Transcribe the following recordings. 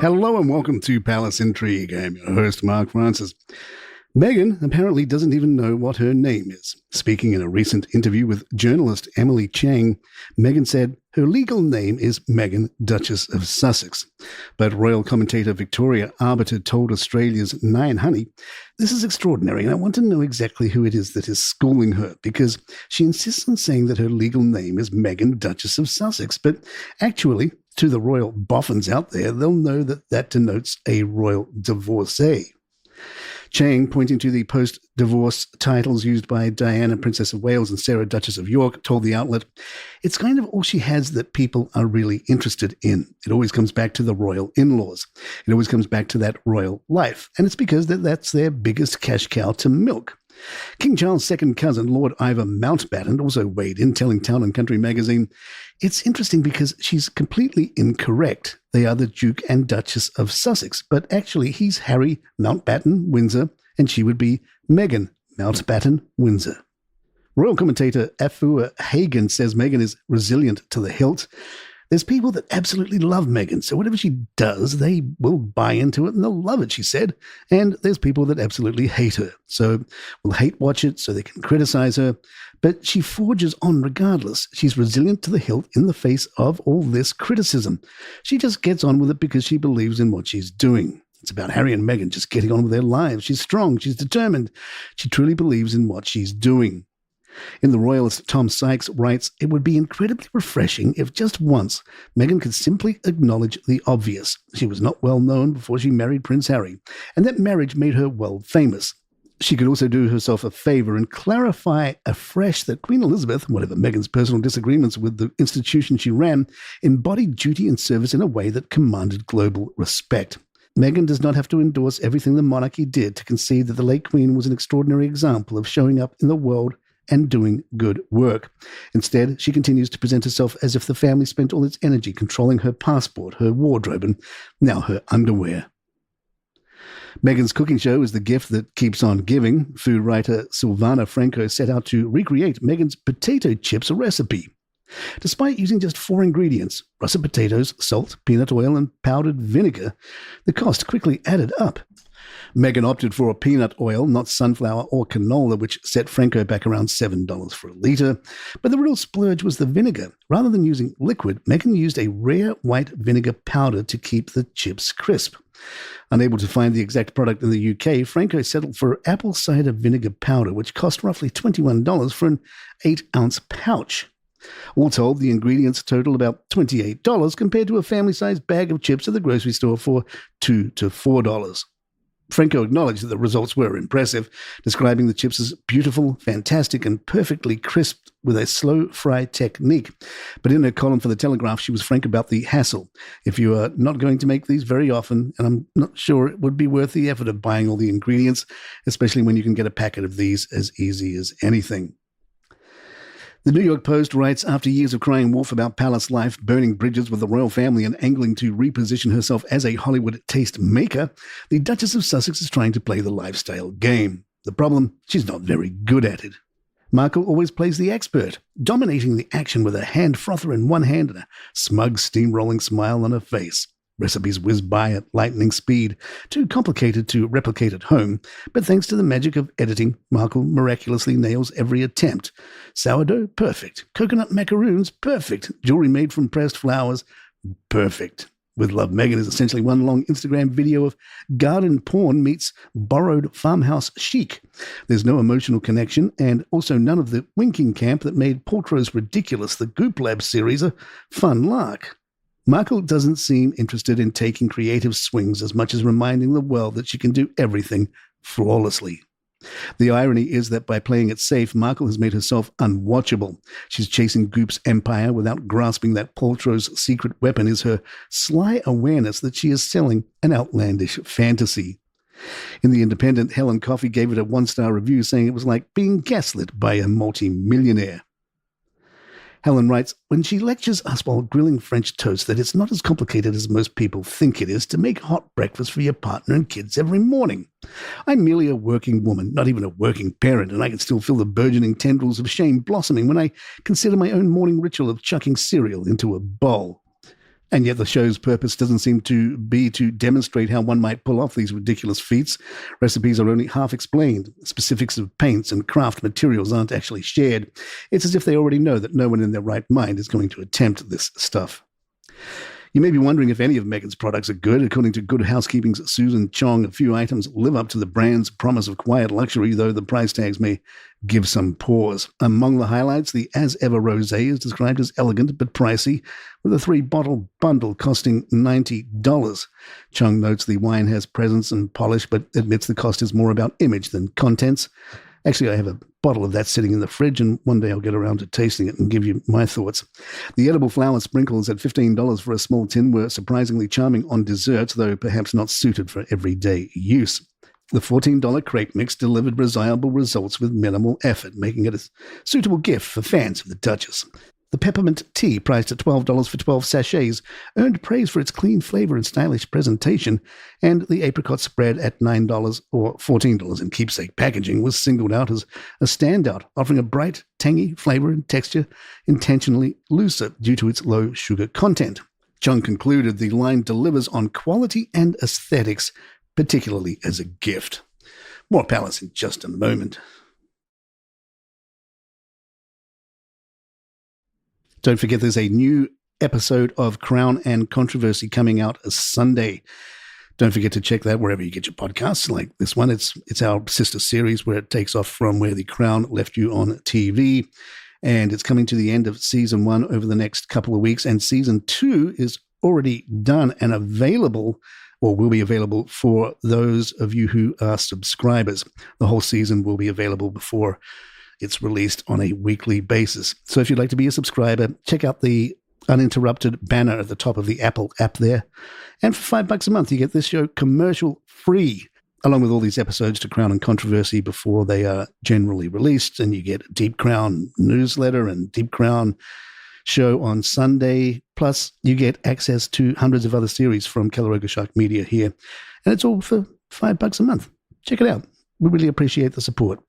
Hello and welcome to Palace Intrigue. I'm your host, Mark Francis. Meghan apparently doesn't even know what her name is. Speaking in a recent interview with journalist Emily Chang, Meghan said her legal name is Meghan, Duchess of Sussex. But royal commentator Victoria Arbiter told Australia's Nine Honey, "This is extraordinary and I want to know exactly who it is that is schooling her, because she insists on saying that her legal name is Meghan, Duchess of Sussex. But actually, to the royal boffins out there, they'll know that that denotes a royal divorcee." Chang, pointing to the post-divorce titles used by Diana, Princess of Wales, and Sarah, Duchess of York, told the outlet, "It's kind of all she has that people are really interested in. It always comes back to the royal in-laws. It always comes back to that royal life. And it's because that's their biggest cash cow to milk." King Charles' second cousin, Lord Ivor Mountbatten, also weighed in, telling Town and Country magazine, "It's interesting because she's completely incorrect. They are the Duke and Duchess of Sussex, but actually he's Harry Mountbatten, Windsor, and she would be Meghan Mountbatten, Windsor." Royal commentator Afua Hagen says Meghan is resilient to the hilt. "There's people that absolutely love Meghan, so whatever she does, they will buy into it and they'll love it," she said. "And there's people that absolutely hate her, so will hate watch it so they can criticize her. But she forges on regardless. She's resilient to the hilt in the face of all this criticism. She just gets on with it because she believes in what she's doing. It's about Harry and Meghan just getting on with their lives. She's strong. She's determined. She truly believes in what she's doing." In The Royalist, Tom Sykes writes, "It would be incredibly refreshing if just once Meghan could simply acknowledge the obvious. She was not well known before she married Prince Harry, and that marriage made her world famous. She could also do herself a favour and clarify afresh that Queen Elizabeth, whatever Meghan's personal disagreements with the institution she ran, embodied duty and service in a way that commanded global respect. Meghan does not have to endorse everything the monarchy did to concede that the late Queen was an extraordinary example of showing up in the world and doing good work. Instead, she continues to present herself as if the family spent all its energy controlling her passport, her wardrobe, and now her underwear." Meghan's cooking show is the gift that keeps on giving. Food writer Silvana Franco set out to recreate Meghan's potato chips recipe. Despite using just 4 ingredients, russet potatoes, salt, peanut oil, and powdered vinegar, the cost quickly added up. Meghan opted for a peanut oil, not sunflower or canola, which set Franco back around $7 for a litre. But the real splurge was the vinegar. Rather than using liquid, Meghan used a rare white vinegar powder to keep the chips crisp. Unable to find the exact product in the UK, Franco settled for apple cider vinegar powder, which cost roughly $21 for an 8-ounce pouch. All told, the ingredients total about $28 compared to a family-sized bag of chips at the grocery store for $2 to $4. Franco acknowledged that the results were impressive, describing the chips as beautiful, fantastic, and perfectly crisp with a slow-fry technique. But in her column for The Telegraph, she was frank about the hassle. "If you are not going to make these very often, and I'm not sure it would be worth the effort of buying all the ingredients, especially when you can get a packet of these as easy as anything." The New York Post writes, after years of crying wolf about palace life, burning bridges with the royal family, and angling to reposition herself as a Hollywood taste maker, the Duchess of Sussex is trying to play the lifestyle game. The problem, she's not very good at it. Markle always plays the expert, dominating the action with a hand frother in one hand and a smug, steamrolling smile on her face. Recipes whiz by at lightning speed, too complicated to replicate at home, but thanks to the magic of editing, Markle miraculously nails every attempt. Sourdough? Perfect. Coconut macaroons? Perfect. Jewelry made from pressed flowers? Perfect. With Love, Meghan is essentially one long Instagram video of garden porn meets borrowed farmhouse chic. There's no emotional connection, and also none of the winking camp that made Paltrow's ridiculous The Goop Lab series a fun lark. Markle doesn't seem interested in taking creative swings as much as reminding the world that she can do everything flawlessly. The irony is that by playing it safe, Markle has made herself unwatchable. She's chasing Goop's empire without grasping that Paltrow's secret weapon is her sly awareness that she is selling an outlandish fantasy. In The Independent, Helen Coffey gave it a 1-star review, saying it was like being gaslit by a multi-millionaire. Helen writes, when she lectures us while grilling French toast that it's not as complicated as most people think it is to make hot breakfast for your partner and kids every morning. I'm merely a working woman, not even a working parent, and I can still feel the burgeoning tendrils of shame blossoming when I consider my own morning ritual of chucking cereal into a bowl. And yet the show's purpose doesn't seem to be to demonstrate how one might pull off these ridiculous feats. Recipes are only half explained. Specifics of paints and craft materials aren't actually shared. It's as if they already know that no one in their right mind is going to attempt this stuff. You may be wondering if any of Meghan's products are good. According to Good Housekeeping's Susan Chong, a few items live up to the brand's promise of quiet luxury, though the price tags may give some pause. Among the highlights, the As Ever Rosé is described as elegant but pricey, with a 3-bottle bundle costing $90. Chong notes the wine has presence and polish, but admits the cost is more about image than contents. Actually, I have a bottle of that sitting in the fridge, and one day I'll get around to tasting it and give you my thoughts. The edible flower sprinkles at $15 for a small tin were surprisingly charming on desserts, though perhaps not suited for everyday use. The $14 crepe mix delivered reliable results with minimal effort, making it a suitable gift for fans of the Duchess. The peppermint tea, priced at $12 for 12 sachets, earned praise for its clean flavor and stylish presentation, and the apricot spread at $9 or $14 in keepsake packaging was singled out as a standout, offering a bright, tangy flavor and texture intentionally looser due to its low sugar content. Chung concluded the line delivers on quality and aesthetics, particularly as a gift. More palace in just a moment. Don't forget there's a new episode of Crown and Controversy coming out Sunday. Don't forget to check that wherever you get your podcasts like this one. It's our sister series where it takes off from where The Crown left you on TV. And it's coming to the end of season 1 over the next couple of weeks. And season 2 is already done and available, or will be available for those of you who are subscribers. The whole season will be available before it's released on a weekly basis. So if you'd like to be a subscriber, check out the uninterrupted banner at the top of the Apple app there. And for $5 a month, you get this show commercial free, along with all these episodes to Crown and Controversy before they are generally released. And you get a Deep Crown newsletter and Deep Crown show on Sunday. Plus, you get access to hundreds of other series from Keller Shark Media here. And it's all for $5 a month. Check it out. We really appreciate the support.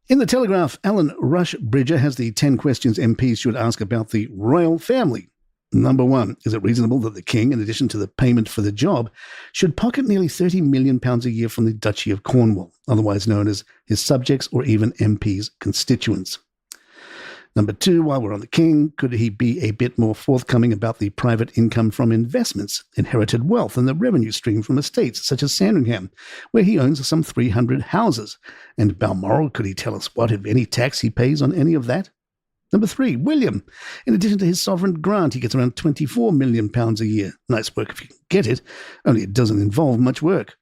In the Telegraph, Alan Rushbridger has the 10 questions MPs should ask about the royal family. Number 1, is it reasonable that the king, in addition to the payment for the job, should pocket nearly £30 million a year from the Duchy of Cornwall, otherwise known as his subjects or even MPs' constituents? Number 2, while we're on the king, could he be a bit more forthcoming about the private income from investments, inherited wealth, and the revenue stream from estates such as Sandringham, where he owns some 300 houses? And Balmoral, could he tell us what, if any, tax he pays on any of that? Number 3, William. In addition to his sovereign grant, he gets around £24 million a year. Nice work if you can get it, only it doesn't involve much work.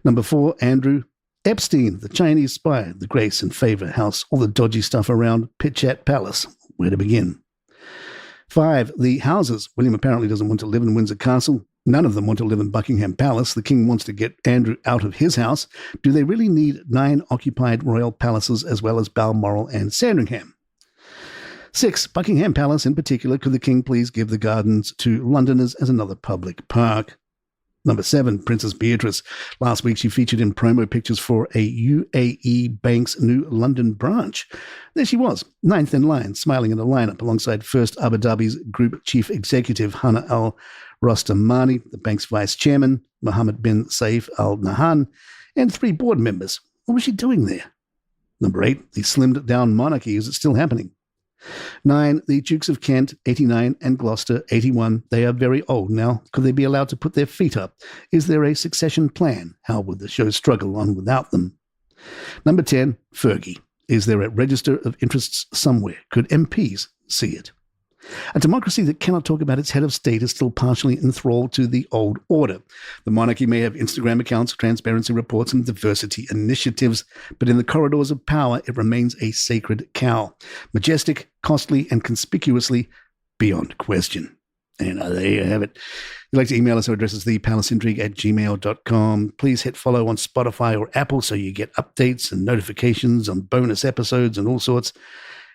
Number 4, Andrew Epstein, the Chinese spy, the grace and favor house, all the dodgy stuff around Pitchat Palace. Where to begin? 5, the houses. William apparently doesn't want to live in Windsor Castle. None of them want to live in Buckingham Palace. The king wants to get Andrew out of his house. Do they really need 9 occupied royal palaces as well as Balmoral and Sandringham? 6, Buckingham Palace in particular. Could the king please give the gardens to Londoners as another public park? Number 7, Princess Beatrice. Last week she featured in promo pictures for a UAE bank's new London branch. There she was, 9th in line, smiling in a lineup alongside First Abu Dhabi's Group Chief Executive Hana Al Rostamani, the bank's vice chairman, Mohammed bin Saif Al Nahyan, and 3 board members. What was she doing there? Number 8, the slimmed-down monarchy. Is it still happening? 9, the Dukes of Kent, 89, and Gloucester, 81. They are very old now. Could they be allowed to put their feet up? Is there a succession plan? How would the show struggle on without them? Number 10, Fergie. Is there a register of interests somewhere? Could MPs see it? A democracy that cannot talk about its head of state is still partially enthralled to the old order. The monarchy may have Instagram accounts, transparency reports, and diversity initiatives, but in the corridors of power, it remains a sacred cow. Majestic, costly, and conspicuously beyond question. And there you have it. If you'd like to email us, our address is thepalaceintrigue@gmail.com. Please hit follow on Spotify or Apple so you get updates and notifications on bonus episodes and all sorts.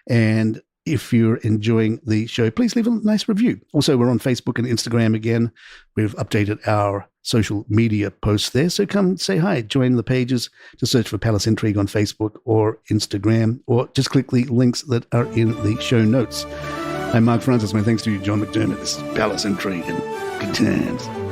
And if you're enjoying the show, please leave a nice review. Also, we're on Facebook and Instagram again. We've updated our social media posts there, so come say hi, join the pages. Just search for Palace Intrigue on Facebook or Instagram, or just click the links that are in the show notes. I'm Mark Francis. My thanks to you, John McDermott. This is Palace Intrigue and good times.